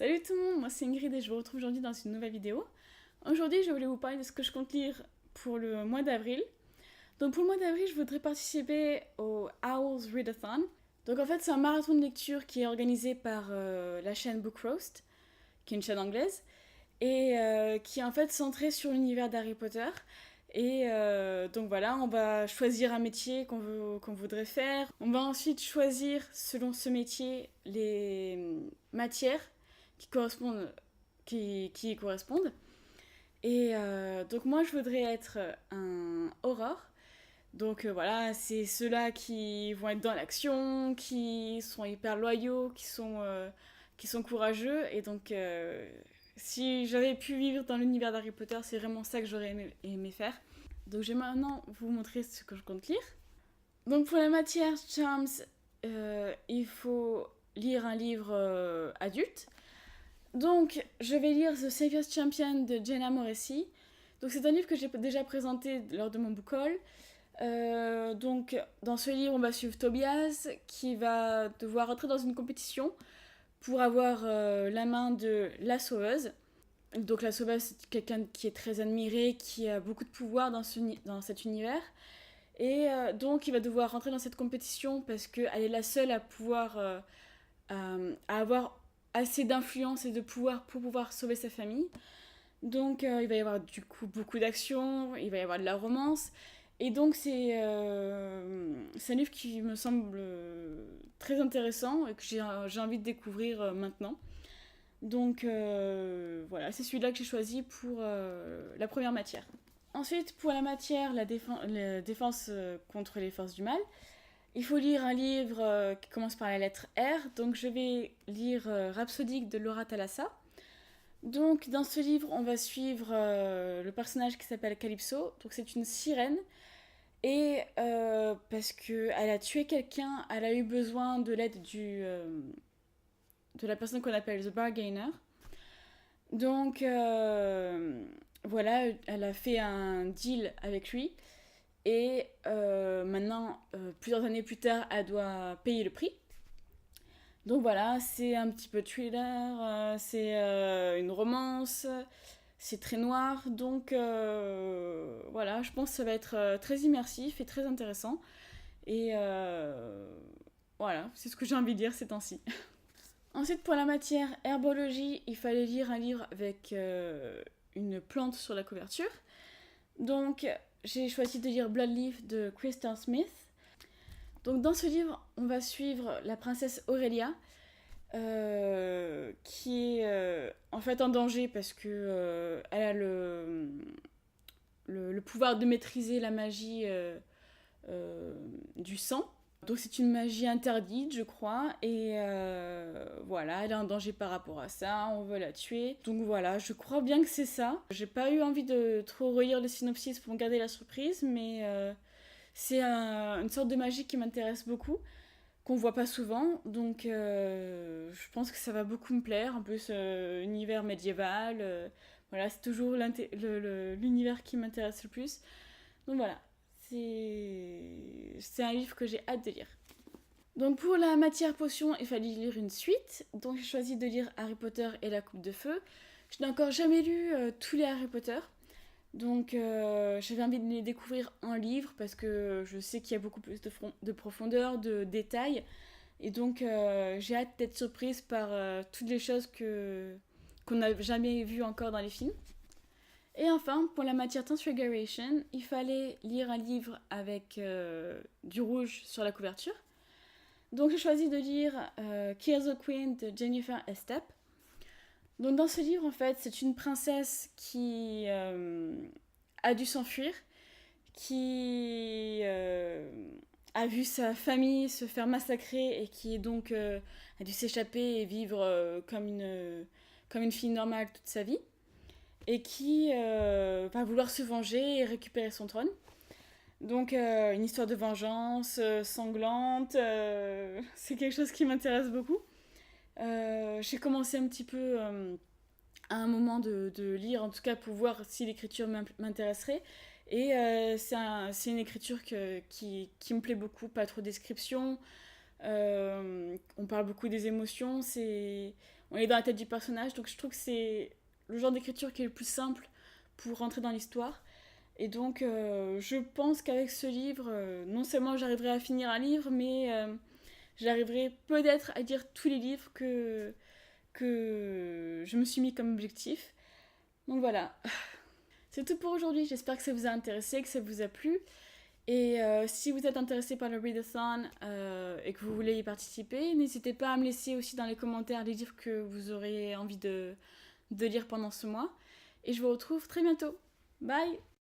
Salut tout le monde, moi c'est Ingrid et je vous retrouve aujourd'hui dans une nouvelle vidéo. Aujourd'hui je voulais vous parler de ce que je compte lire pour le mois d'avril. Donc pour le mois d'avril je voudrais participer au Owls Readathon. Donc en fait c'est un marathon de lecture qui est organisé par la chaîne Book Roast, qui est une chaîne anglaise, et qui est en fait centrée sur l'univers d'Harry Potter. Et donc voilà, on va choisir un métier qu'on voudrait faire. On va ensuite choisir, selon ce métier, les matières qui correspondent, qui y correspondent. Et donc moi, je voudrais être un Aurore. Donc voilà, c'est ceux-là qui vont être dans l'action, qui sont hyper loyaux, qui sont courageux. Et donc, si j'avais pu vivre dans l'univers d'Harry Potter, c'est vraiment ça que j'aurais aimé faire. Donc, je vais maintenant vous montrer ce que je compte lire. Donc, pour la matière Charms, il faut lire un livre adulte. Donc, je vais lire The Savior's Champion de Jenna Morrissey. Donc, c'est un livre que j'ai déjà présenté lors de mon book haul. Donc, dans ce livre, on va suivre Tobias qui va devoir entrer dans une compétition pour avoir la main de la sauveuse. Donc, la sauveuse, c'est quelqu'un qui est très admiré, qui a beaucoup de pouvoir dans cet univers. Et donc, il va devoir rentrer dans cette compétition parce qu'elle est la seule à pouvoir à avoir assez d'influence et de pouvoir pour pouvoir sauver sa famille. Donc il va y avoir du coup beaucoup d'action, il va y avoir de la romance. Et donc c'est un livre qui me semble très intéressant et que j'ai envie de découvrir maintenant. Donc voilà, c'est celui-là que j'ai choisi pour la première matière. Ensuite, pour la matière, la défense contre les forces du mal, il faut lire un livre qui commence par la lettre R. Donc je vais lire Rhapsodique de Laura Thalassa. Donc dans ce livre, on va suivre le personnage qui s'appelle Calypso. Donc c'est une sirène. Et parce qu'elle a tué quelqu'un, elle a eu besoin de l'aide de la personne qu'on appelle The Bargainer. Donc voilà, elle a fait un deal avec lui. Et maintenant, plusieurs années plus tard, elle doit payer le prix. Donc voilà, c'est un petit peu thriller, c'est une romance, c'est très noir. Donc voilà, je pense que ça va être très immersif et très intéressant. Et voilà, c'est ce que j'ai envie de dire ces temps-ci. Ensuite, pour la matière herbologie, il fallait lire un livre avec une plante sur la couverture. Donc, j'ai choisi de lire Bloodleaf de Kristen Smith. Donc, dans ce livre, on va suivre la princesse Aurélia, qui est en fait en danger parce que elle a le pouvoir de maîtriser la magie du sang. Donc c'est une magie interdite, je crois, et voilà, elle est en danger par rapport à ça, on veut la tuer. Donc voilà, je crois bien que c'est ça. J'ai pas eu envie de trop relire le synopsis pour garder la surprise, mais c'est une sorte de magie qui m'intéresse beaucoup, qu'on voit pas souvent, donc je pense que ça va beaucoup me plaire. En plus, univers médiéval, voilà, c'est toujours l'univers qui m'intéresse le plus. Donc voilà, c'est un livre que j'ai hâte de lire. Donc pour la matière potion, il fallait lire une suite. Donc j'ai choisi de lire Harry Potter et la Coupe de Feu. Je n'ai encore jamais lu tous les Harry Potter. Donc j'avais envie de les découvrir en livre parce que je sais qu'il y a beaucoup plus de profondeur, de détails. Et donc j'ai hâte d'être surprise par toutes les choses qu'on n'a jamais vues encore dans les films. Et enfin, pour la matière Transfiguration, il fallait lire un livre avec du rouge sur la couverture. Donc j'ai choisi de lire Kill the Queen de Jennifer Estep. Donc dans ce livre, en fait, c'est une princesse qui a dû s'enfuir, qui a vu sa famille se faire massacrer et qui donc a dû s'échapper et vivre comme une fille normale toute sa vie. Et qui va vouloir se venger et récupérer son trône. Donc une histoire de vengeance sanglante, c'est quelque chose qui m'intéresse beaucoup. J'ai commencé un petit peu à un moment de lire, en tout cas pour voir si l'écriture m'intéresserait. Et c'est une écriture qui me plaît beaucoup, pas trop de description. On parle beaucoup des émotions, on est dans la tête du personnage. Donc je trouve que c'est le genre d'écriture qui est le plus simple pour rentrer dans l'histoire. Et donc je pense qu'avec ce livre, non seulement j'arriverai à finir un livre, mais j'arriverai peut-être à lire tous les livres que je me suis mis comme objectif. Donc voilà. C'est tout pour aujourd'hui, j'espère que ça vous a intéressé, que ça vous a plu. Et si vous êtes intéressé par le Readathon et que vous voulez y participer, n'hésitez pas à me laisser aussi dans les commentaires les livres que vous aurez envie de lire pendant ce mois. Et je vous retrouve très bientôt. Bye!